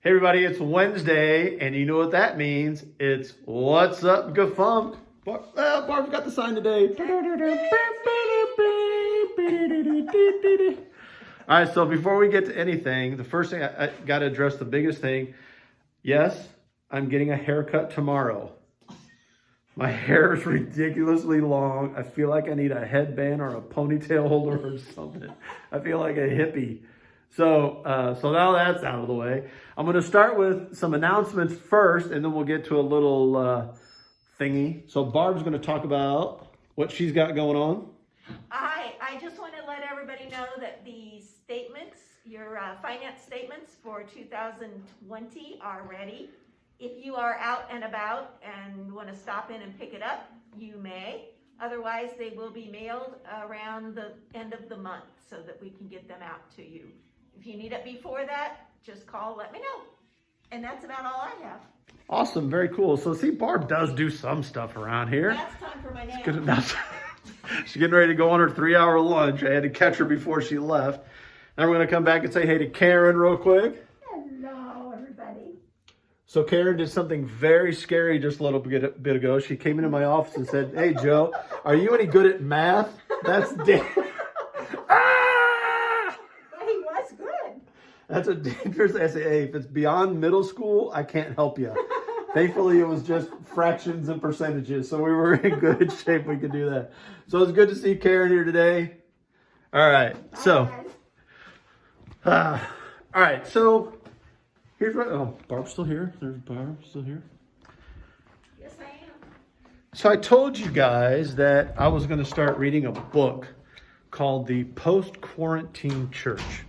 Hey everybody, it's Wednesday, and you know what that means. It's What's Up GaFUMCK. Barb's got the sign today. All right, so before we get to anything, the first thing I got to address the biggest thing. Yes, I'm getting a haircut tomorrow. My hair is ridiculously long. I feel like I need a headband or a ponytail holder or something. I feel like a hippie. So now that's out of the way. I'm going to start with some announcements first, and then we'll get to a little thingy. So Barb's going to talk about what she's got going on. I just want to let everybody know that the statements, your finance statements for 2020 are ready. If you are out and about and want to stop in and pick it up, you may. Otherwise, they will be mailed around the end of the month so that we can get them out to you. If you need it before that, just call, let me know. And that's about all I have. Awesome, very cool. So see, Barb does do some stuff around here. Now it's time for my nap. Good enough. She's getting ready to go on her 3-hour lunch. I had to catch her before she left. Now we're going to come back and say hey to Karen real quick. Hello, everybody. So Karen did something very scary just a little bit ago. She came into my office and said, "Hey, Joe, are you any good at math?" That's He was good. That's a dangerous essay. Hey, if it's beyond middle school, I can't help you. Thankfully, it was just fractions and percentages, so we were in good shape. We could do that. So it's good to see Karen here today. All right, so, all right, so here's what. Oh, Barb's still here. There's Barb still here. Yes, I am. So I told you guys that I was going to start reading a book called The Post-Quarantine Church.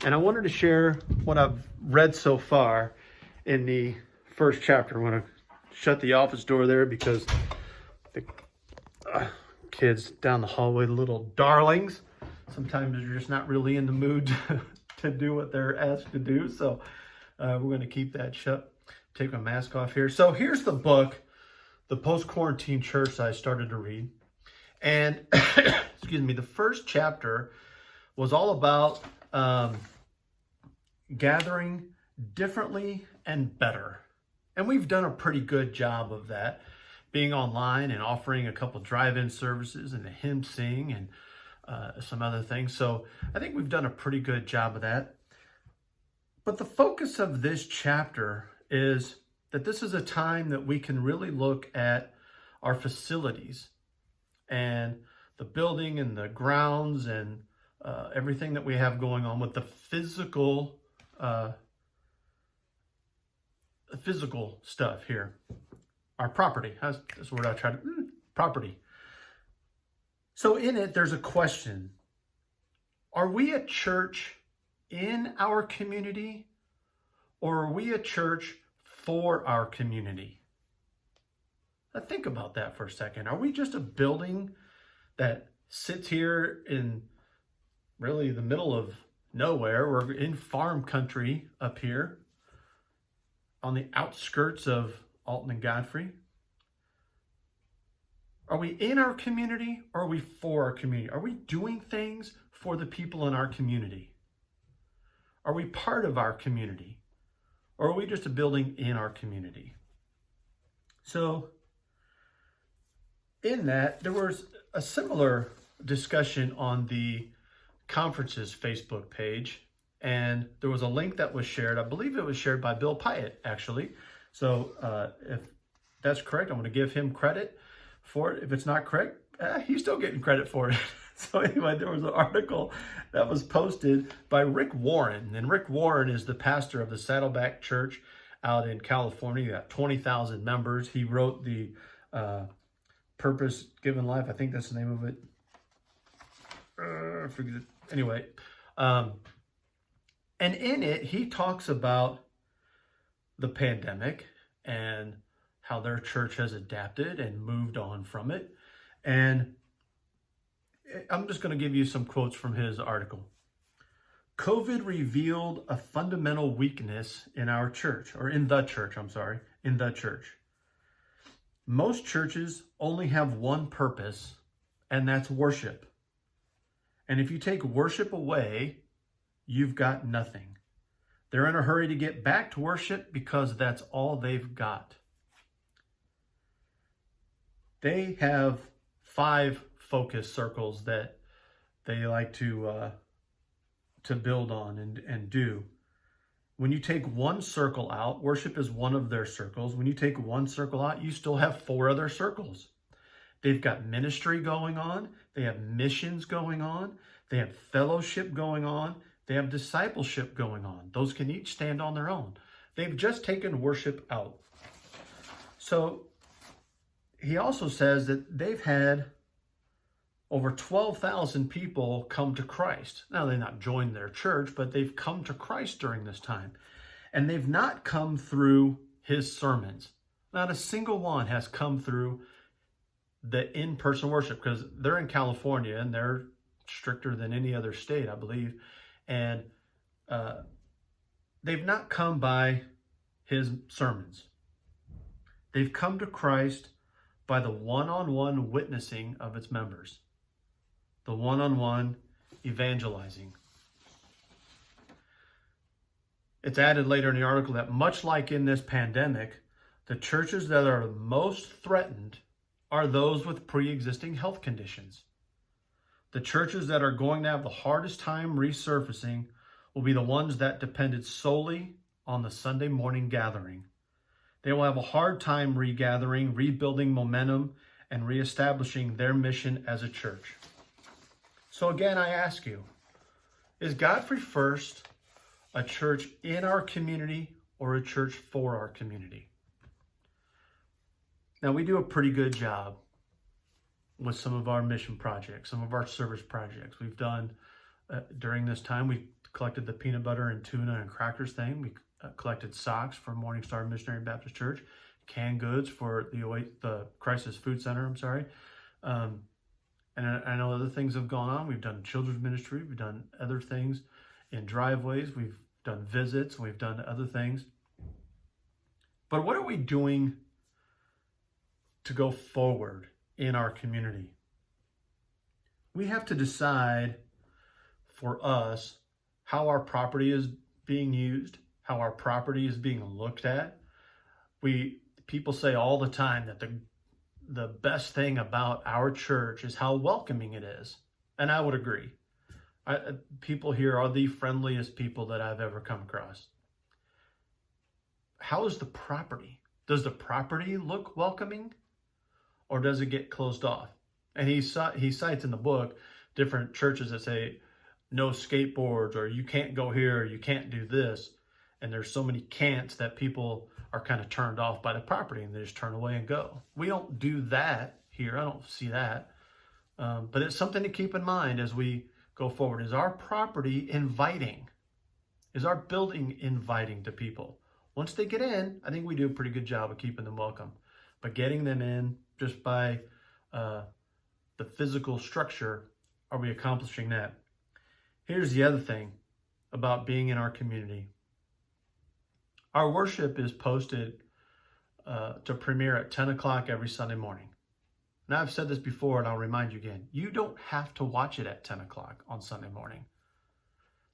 And I wanted to share what I've read so far in the first chapter. I'm going to shut the office door there because the kids down the hallway, the little darlings, sometimes they're just not really in the mood to do what they're asked to do. So we're going to keep that shut. Take my mask off here. So here's the book, The Post-Quarantine Church, I started to read. And, excuse me, the first chapter was all about gathering differently and better. And we've done a pretty good job of that, being online and offering a couple drive-in services and a hymn sing and some other things. So I think we've done a pretty good job of that. But the focus of this chapter is that this is a time that we can really look at our facilities and the building and the grounds and everything that we have going on with the physical stuff here. Our property. That's the word I tried to... property. So in it, there's a question. Are we a church in our community, or are we a church for our community? Now think about that for a second. Are we just a building that sits here in really the middle of nowhere? We're in farm country up here on the outskirts of Alton and Godfrey. Are we in our community, or are we for our community? Are we doing things for the people in our community? Are we part of our community, or are we just a building in our community? So in that, there was a similar discussion on the conference's Facebook page, and there was a link that was shared. I believe it was shared by Bill Pyatt, actually. So if that's correct, I'm going to give him credit for it. If it's not correct, he's still getting credit for it. So anyway, there was an article that was posted by Rick Warren, and Rick Warren is the pastor of the Saddleback Church out in California. He got 20,000 members. He wrote the Purpose Given Life. I think that's the name of it. Forget it. Anyway, and in it, he talks about the pandemic and how their church has adapted and moved on from it. And I'm just going to give you some quotes from his article. COVID revealed a fundamental weakness in our church, or in the church, in the church. Most churches only have one purpose, and that's worship. And if you take worship away, you've got nothing. They're in a hurry to get back to worship because that's all they've got. They have 5 focus circles that they like to build on and do. When you take one circle out, worship is one of their circles. When you take one circle out, you still have 4 other circles. They've got ministry going on. They have missions going on. They have fellowship going on. They have discipleship going on. Those can each stand on their own. They've just taken worship out. So he also says that they've had over 12,000 people come to Christ. Now, they've not joined their church, but they've come to Christ during this time. And they've not come through his sermons. Not a single one has come through the in-person worship, because they're in California and they're stricter than any other state, I believe. And they've not come by his sermons. They've come to Christ by the one-on-one witnessing of its members. The one-on-one evangelizing. It's added later in the article that much like in this pandemic, the churches that are most threatened are those with pre-existing health conditions. The churches that are going to have the hardest time resurfacing will be the ones that depended solely on the Sunday morning gathering. They will have a hard time regathering, rebuilding momentum, and reestablishing their mission as a church. So again, I ask you, is Godfrey First a church in our community or a church for our community? Now, we do a pretty good job with some of our mission projects, some of our service projects. We've done, during this time, we collected the peanut butter and tuna and crackers thing. We collected socks for Morning Star Missionary Baptist Church, canned goods for the Crisis Food Center, and I know other things have gone on. We've done children's ministry. We've done other things in driveways. We've done visits. We've done other things. But what are we doing to go forward in our community? We have to decide for us how our property is being used, how our property is being looked at. People say all the time that the best thing about our church is how welcoming it is. And I would agree. People here are the friendliest people that I've ever come across. How is the property? Does the property look welcoming? Or does it get closed off? And he cites in the book different churches that say no skateboards, or you can't go here, or you can't do this. And there's so many can'ts that people are kind of turned off by the property and they just turn away and go. We don't do that here. I don't see that. But it's something to keep in mind as we go forward. Is our property inviting? Is our building inviting to people? Once they get in, I think we do a pretty good job of keeping them welcome. But getting them in just by the physical structure, are we accomplishing that? Here's the other thing about being in our community. Our worship is posted to premiere at 10 o'clock every Sunday morning. Now, I've said this before, and I'll remind you again. You don't have to watch it at 10 o'clock on Sunday morning.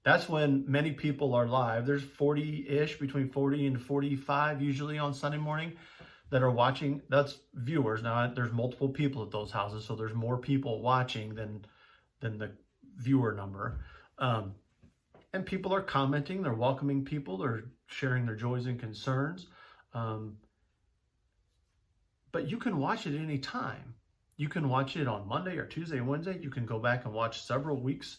That's when many people are live. There's 40-ish, between 40 and 45 usually on Sunday morning that are watching. That's viewers. Now, there's multiple people at those houses, so there's more people watching than the viewer number. And people are commenting, they're welcoming people, they're sharing their joys and concerns. But you can watch it any time. You can watch it on Monday or Tuesday and Wednesday. You can go back and watch several weeks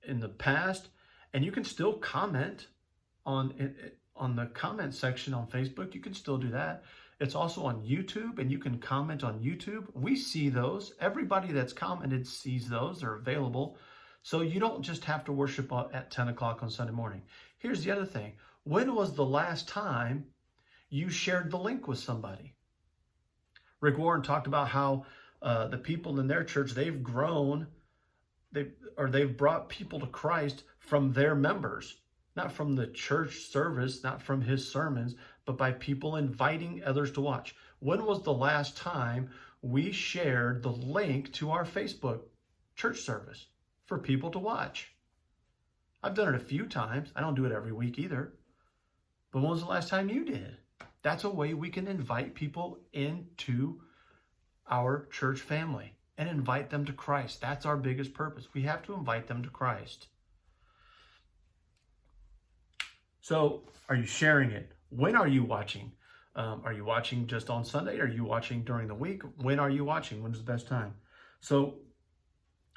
in the past, and you can still comment on the comment section on Facebook. You can still do that. It's also on YouTube, and you can comment on YouTube. We see those. Everybody that's commented sees those. They're available. So you don't just have to worship at 10 o'clock on Sunday morning. Here's the other thing. When was the last time you shared the link with somebody? Rick Warren talked about how the people in their church, they've grown, they've brought people to Christ from their members, not from the church service, not from his sermons, but by people inviting others to watch. When was the last time we shared the link to our Facebook church service for people to watch? I've done it a few times. I don't do it every week either. But when was the last time you did? That's a way we can invite people into our church family and invite them to Christ. That's our biggest purpose. We have to invite them to Christ. So, are you sharing it? When are you watching? Are you watching just on Sunday? Are you watching during the week? When are you watching? When's the best time? So,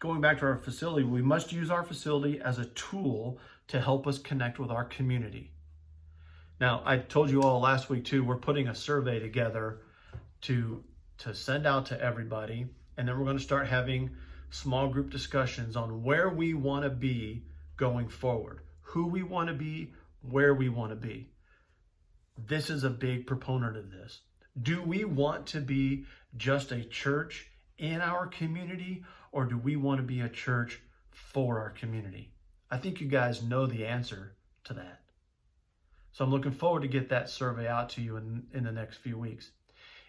going back to our facility, we must use our facility as a tool to help us connect with our community. Now, I told you all last week too, we're putting a survey together to send out to everybody, and then we're going to start having small group discussions on where we want to be going forward, who we want to be, where we want to be. This is a big proponent of this. Do we want to be just a church in our community, or do we want to be a church for our community? I think you guys know the answer to that. So I'm looking forward to get that survey out to you in the next few weeks.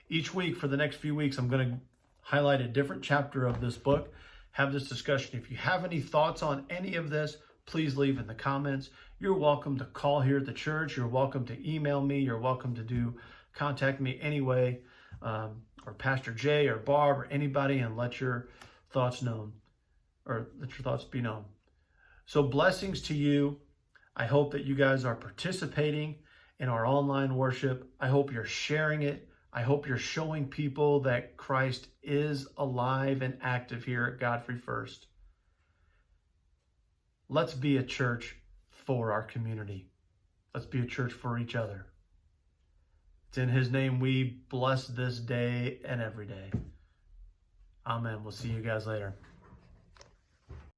Each week for the next few weeks, I'm going to highlight a different chapter of this book, have this discussion. If you have any thoughts on any of this, please leave in the comments. You're welcome to call here at the church. You're welcome to email me. You're welcome to contact me anyway, or Pastor Jay or Barb or anybody, and let your thoughts known, or let your thoughts be known. So blessings to you. I hope that you guys are participating in our online worship. I hope you're sharing it. I hope you're showing people that Christ is alive and active here at Godfrey First. Let's be a church for our community. Let's be a church for each other. It's in His name we bless this day and every day. Amen. We'll see you guys later.